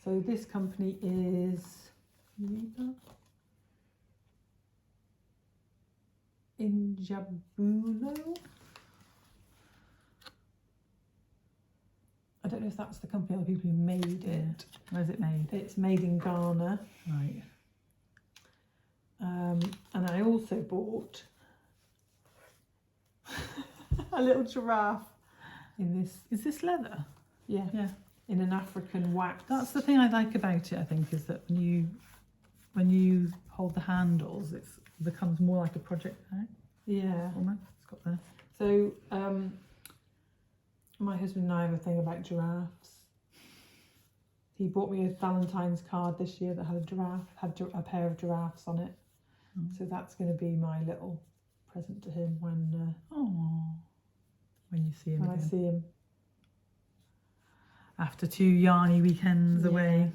So this company is, can you read that? Injabulo. I don't know if that's the company or the people who made it. Where's it made? It's made in Ghana. Right. And I also bought a little giraffe in this, Is this leather? yeah, Yeah. in an African wax. That's the thing I like about it, I think, is that when you hold the handles, it becomes more like a project bag, Yeah. almost. It's got the... So, my husband and I have a thing about giraffes. He bought me a Valentine's card this year that had a giraffe, had a pair of giraffes on it. So that's going to be my little present to him when you see him I again. see him. After 2 yarny weekends away.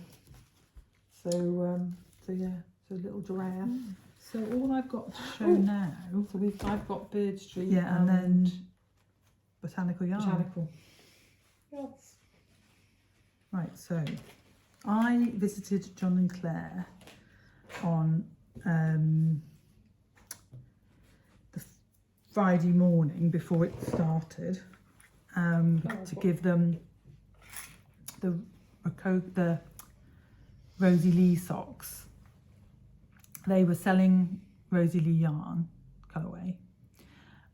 So yeah, so a little giraffe. So all I've got to show now... So I've got Bird Street and then Botanical Yarn. Botanical. Yes. Right, so I visited John and Claire on the Friday morning before it started to give them the Rosie Lee socks. They were selling Rosie Lee yarn colourway,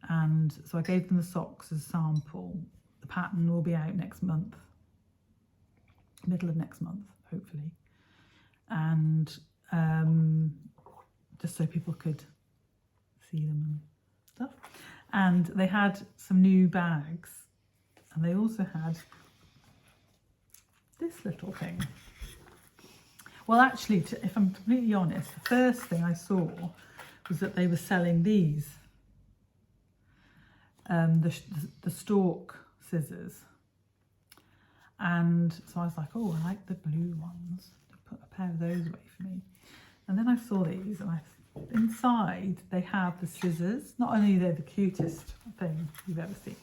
and so I gave them the socks as a sample. The pattern will be out next month, middle of next month, hopefully, and just so people could see them and stuff. And they had some new bags, and they also had this little thing. Well, actually, if I'm completely honest, the first thing I saw was that they were selling these, the stalk scissors. And so I was like, oh, I like the blue ones. Put a pair of those away for me. And then I saw these, and inside they have the scissors. Not only are they the cutest thing you've ever seen,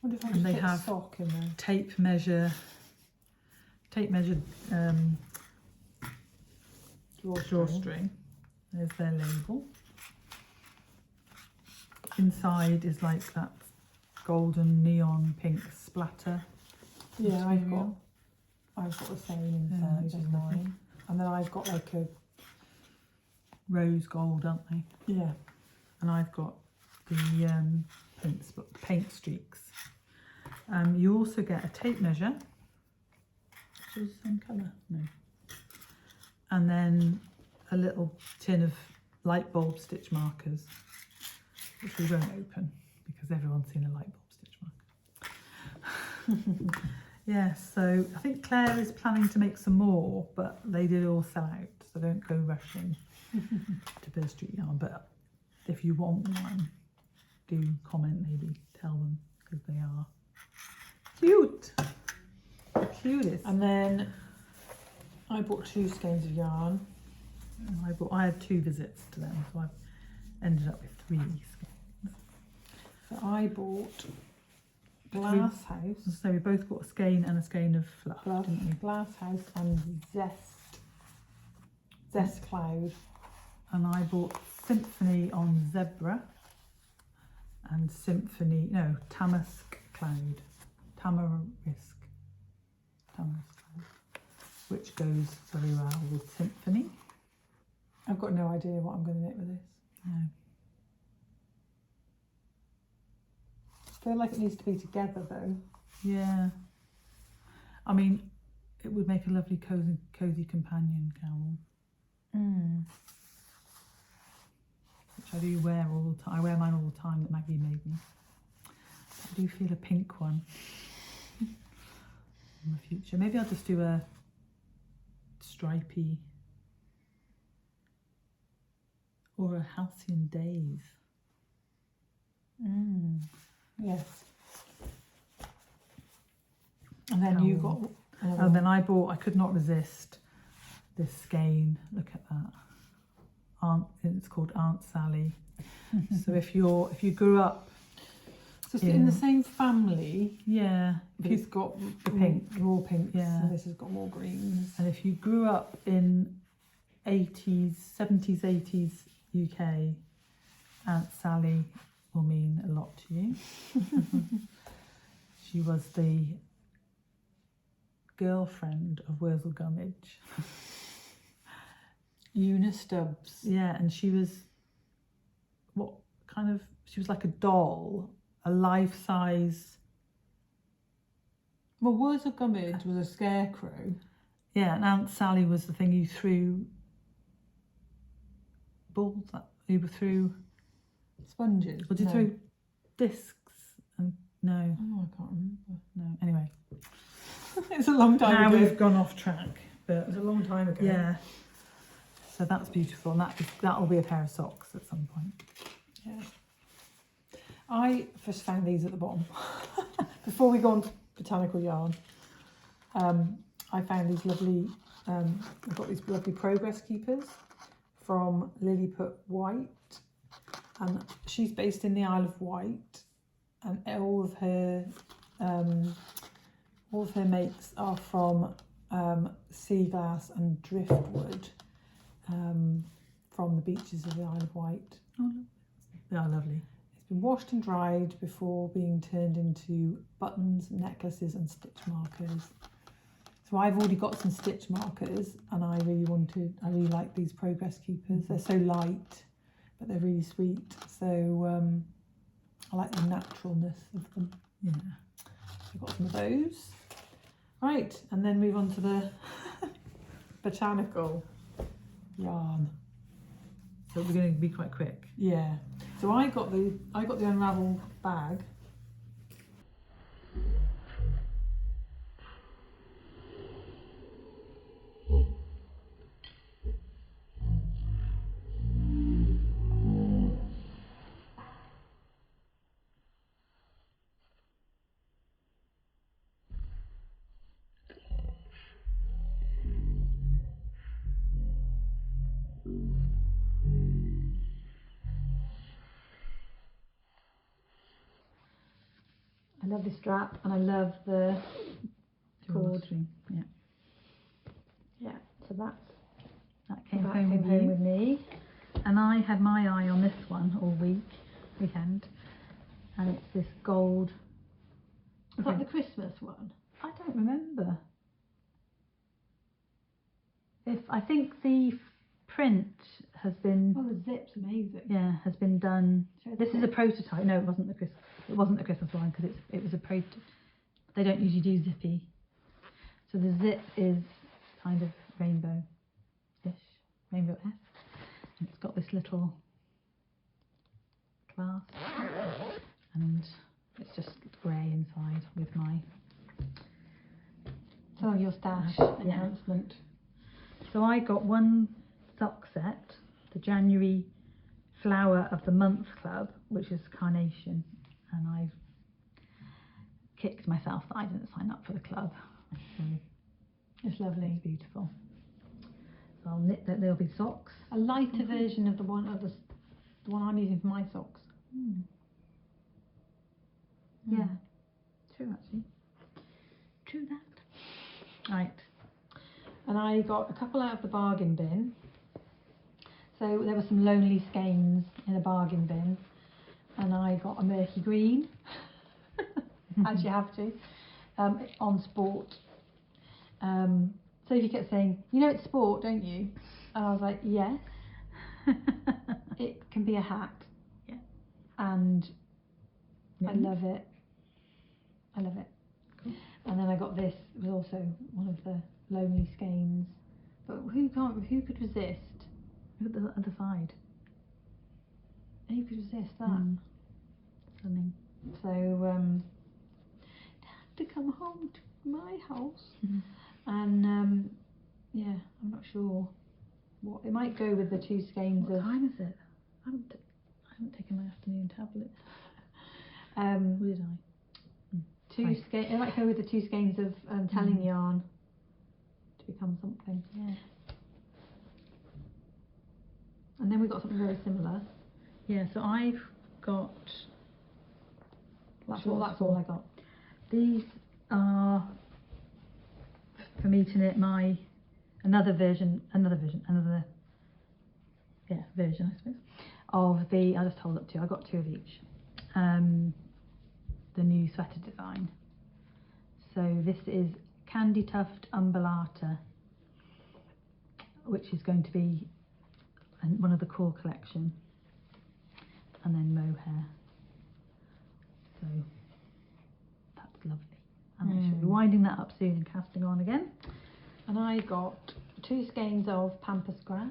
What if I and just they put have sock in there? tape measured drawstring. There's their label. Inside is like that golden neon pink splatter. Yeah, material. I've got the same inside as mine. And then I've got like a Rose gold, aren't they? yeah. And I've got the paint streaks. You also get a tape measure, which is the same colour. No. And then a little tin of light bulb stitch markers, which we won't open because everyone's seen a light bulb stitch marker. Yeah, so I think Claire is planning to make some more, but they did all sell out, so don't go rushing to Bird Street Yarn. But if you want one, do comment, maybe tell them, because they are cute. The cutest. And then I bought 2 skeins of yarn. I had 2 visits to them, so I ended up with 3 skeins. So I bought Glass House. So we both got a skein and a skein of fluff, didn't we? Glass House and Zest Cloud. And I bought Symphony on Zebra and Tamask Cloud. Tamarisk Cloud, which goes very well with Symphony. I've got no idea what I'm going to knit with this. No. I feel like it needs to be together though. Yeah. I mean, it would make a lovely cozy companion cowl, which I do wear all the time. I wear mine all the time that Maggie made me. I do feel a pink one in the future. Maybe I'll just do a stripy or a Halcyon Days. Yes. And then you got And then I could not resist this skein. Look at that. It's called Aunt Sally. So if you grew up in the same family, yeah, but it's got the pink, more pinks, yeah, and this has got more greens. And if you grew up in 70s, 80s UK, Aunt Sally will mean a lot to you. She was the girlfriend of Wurzel Gummidge. Una Stubbs. Yeah, and she was she was like a doll, a life-size. Well, Wurzel Gummidge was a scarecrow. Yeah, and Aunt Sally was the thing you threw balls at. You threw sponges. Or did you throw discs? And no. Oh, I can't remember. No. Anyway. It's a long time Now ago. we've gone off track. But It was a long time ago. yeah. So that's beautiful. And that'll be a pair of socks at some point. Yeah. I first found these at the bottom. Before we go on to botanical yarn, I found these lovely, I've got these lovely progress keepers from Lilliput White. And she's based in the Isle of Wight. And all of her makes are from sea glass and driftwood from the beaches of the Isle of Wight. Oh, they are lovely. It's been washed and dried before being turned into buttons, necklaces and stitch markers. So I've already got some stitch markers and I really like these progress keepers. They're so light, but they're really sweet. So I like the naturalness of them. Yeah. I've got some of those. Right, and then move on to the botanical yarn. So we're going to be quite quick. Yeah. So I got the Unravel bag. I love the strap and I love the cord. Yeah. Yeah, so that came came home home with with me. And I had my eye on this one all weekend. And it's this gold. Is that the Christmas one? I don't remember. I think the print has been Oh, the zip's amazing. has been done. Show the This is a zip. prototype. No, it wasn't the Christmas one because it was a prototype. They don't usually do zippy. So the zip is kind of rainbow-ish, rainbow-esque. And it's got this little clasp and it's just grey inside with my Some of your stash Yeah. enhancement. So I got one sock set, the January Flower of the Month Club, which is carnation, and I've kicked myself that I didn't sign up for the club. So It's lovely. it's beautiful. So I'll knit that. There'll be socks. A lighter version of the one I'm using for my socks. Yeah, true actually. True that. Right. And I got a couple out of the bargain bin. So there were some lonely skeins in a bargain bin, and I got a murky green, as you have to, on sport. So you kept saying, you know it's sport, don't you? And I was like, yes. It can be a hat. Yeah. And I Mhm. love it. I love it. Cool. And then I got this. It was also one of the lonely skeins. But who could resist? Look at the other side. Who could resist that? Stunning. So to come home to my house, and yeah, I'm not sure what it might go with the two skeins What of. time is it? I haven't taken my afternoon tablet. Or did I? Two skeins. It might go with the two skeins of telling yarn to become something. Yeah. And then we got something very similar. Yeah, so I've got. That's all I got. These are for me to knit another version, I suppose, of the. I'll just hold up two. I got two of each. The new sweater design. So this is Candy Tuft Umbellata, which is going to be one of the core collection, and then mohair. So that's lovely. And I shall be winding that up soon and casting on again. And I got two skeins of Pampas grass,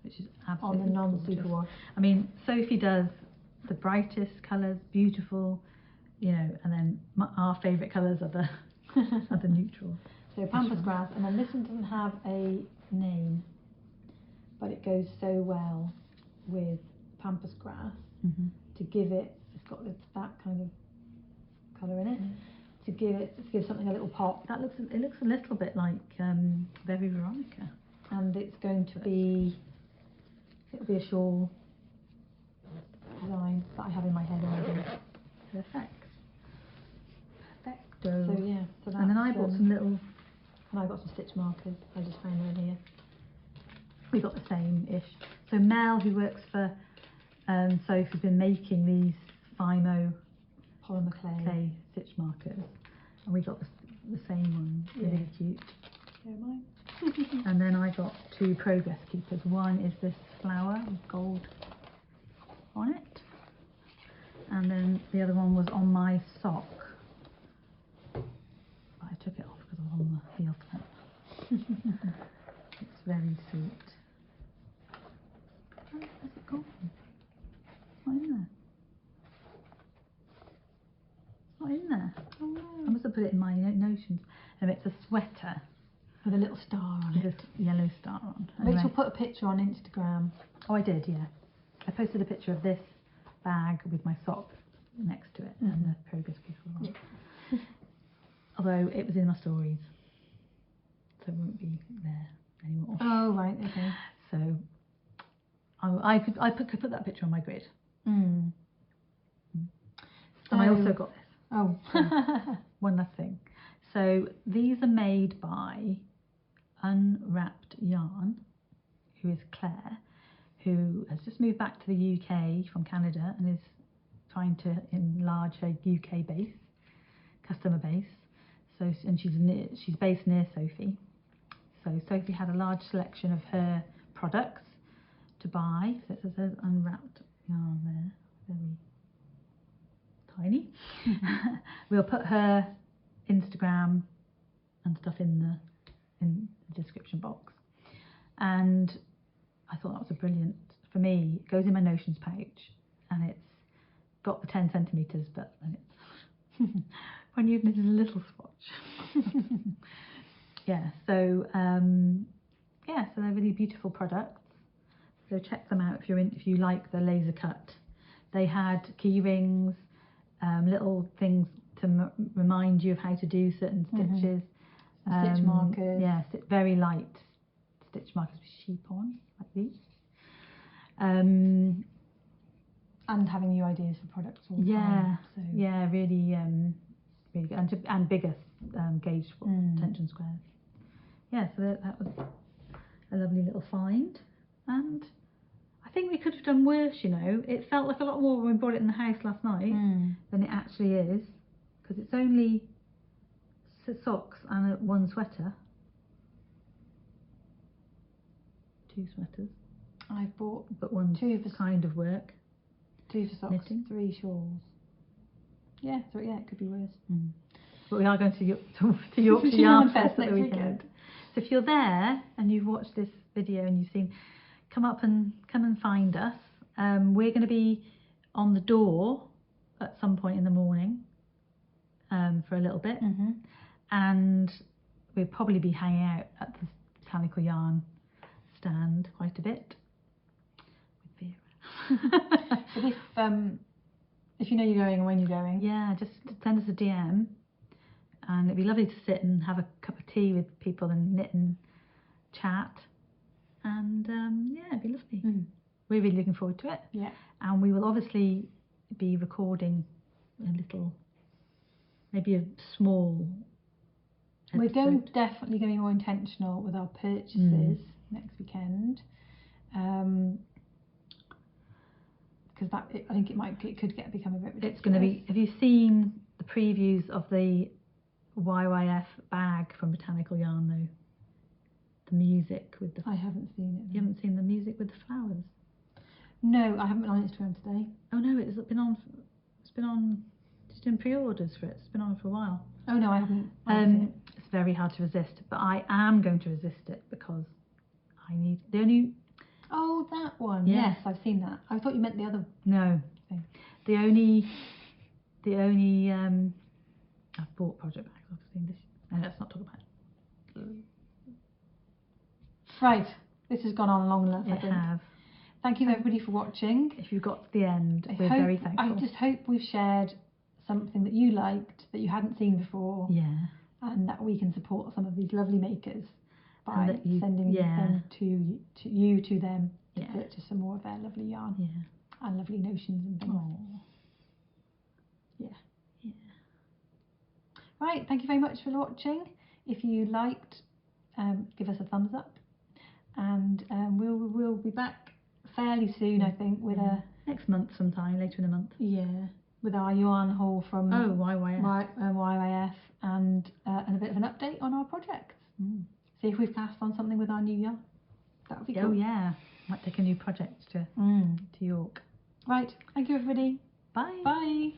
which which is on absolutely the non-superwash. gorgeous. I mean, Sophie does the brightest colours, beautiful, you know, and then our favourite colours are the are the neutrals. So pampas grass, and then this one doesn't have a name, but it goes so well with pampas grass to give it. It's got that kind of colour in it to give something a little pop. It looks a little bit like Berry Veronica, and it's going to be it'll be a shawl design that I have in my head already. Perfecto. So yeah, so that's, and then I bought some little. And I got some stitch markers. I just found them in here. We got the same-ish. So Mel, who works for Sophie's been making these Fimo polymer clay stitch markers, and we got the same one. Really cute. Yeah, mine. And then I got 2 progress keepers. One is this flower with gold on it, and then the other one was on my sock. I took it off because I was on the heel clip. It's very sweet. Oh, where's it gone? It's not in there. It's not in there. Oh no. I must have put it in my notions. And it's a sweater with a little star on it. With a yellow star on. Rachel put a picture on Instagram. Oh, I did, yeah. I posted a picture of this bag with my sock next to it and the progress keeper on. Yeah. Although it was in my stories, so it won't be there anymore. Oh right, okay. So I could put that picture on my grid. And I also got this. Oh, one last thing. So these are made by Unwrapped Yarn, who is Claire, who has just moved back to the UK from Canada and is trying to enlarge her UK base, customer base. So, and she's based near Sophie. So Sophie had a large selection of her products to buy. So it says Unwrapped Yarn there, very tiny. We'll put her Instagram and stuff in the description box. And I thought that was a brilliant, for me, it goes in my notions pouch and it's got the 10 centimetres, but then it's when you've knitted a little swatch. Yeah, so so they're really beautiful products. So check them out if you like the laser cut. They had key rings, little things to remind you of how to do certain stitches. Stitch markers. Yeah, very light stitch markers with sheep on, like these. And having new ideas for products all the time. So. Yeah, really, really good. And bigger gauge tension squares. Yeah, so that was a lovely little find. And I think we could have done worse, you know. It felt like a lot more when we brought it in the house last night than it actually is. Because it's only socks and one sweater. 2 sweaters. I bought but one 2 for kind of work. 2 for socks, knitting. 3 shawls. Yeah, so yeah, it could be worse. But we are going to Yorkshire Yarn Fest at the weekend. So if you're there and you've watched this video and you've seen, come and find us. We're going to be on the door at some point in the morning for a little bit, and we'll probably be hanging out at the Botanical Yarn stand quite a bit with Vera. But if you know you're going and when you're going, yeah, just send us a DM, and it'd be lovely to sit and have a cup of tea with people and knit and chat, and yeah, it'd be lovely. We're really looking forward to it. Yeah, and we will obviously be recording a little, maybe a small episode. We're definitely going to be more intentional with our purchases next weekend, because I think it could become a bit ridiculous. It's going to be. Have you seen the previews of the YYF bag from Botanical Yarn though? The music with the. I haven't seen it. You haven't seen the music with the flowers? No, I haven't been on Instagram today. Oh no, it's been on. Just doing pre-orders for it. It's been on for a while. Oh no, I haven't. It's very hard to resist, but I am going to resist it because I need Oh, that one. Yeah. Yes, I've seen that. I thought you meant the other. No, Thing. the only I've bought project bags. Obviously, this. No, let's not talk about it. Right, this has gone on long enough. I It think. have. Thank you everybody for watching. If you got to the end, we're very thankful. I just hope we've shared something that you liked that you hadn't seen before. Yeah. And that we can support some of these lovely makers by You, sending them to them to Yeah. purchase some more of their lovely yarn Yeah. and lovely notions and things. Aww. Yeah. Yeah. Right, thank you very much for watching. If you liked, give us a thumbs up, and we'll be back fairly soon, I think, with a next month sometime, later in the month. Yeah, with our yarn haul from YYF and a bit of an update on our projects. See if we've cast on something with our new yarn. That would be cool. Oh yeah, might take a new project to York. Right, thank you everybody. Bye. Bye.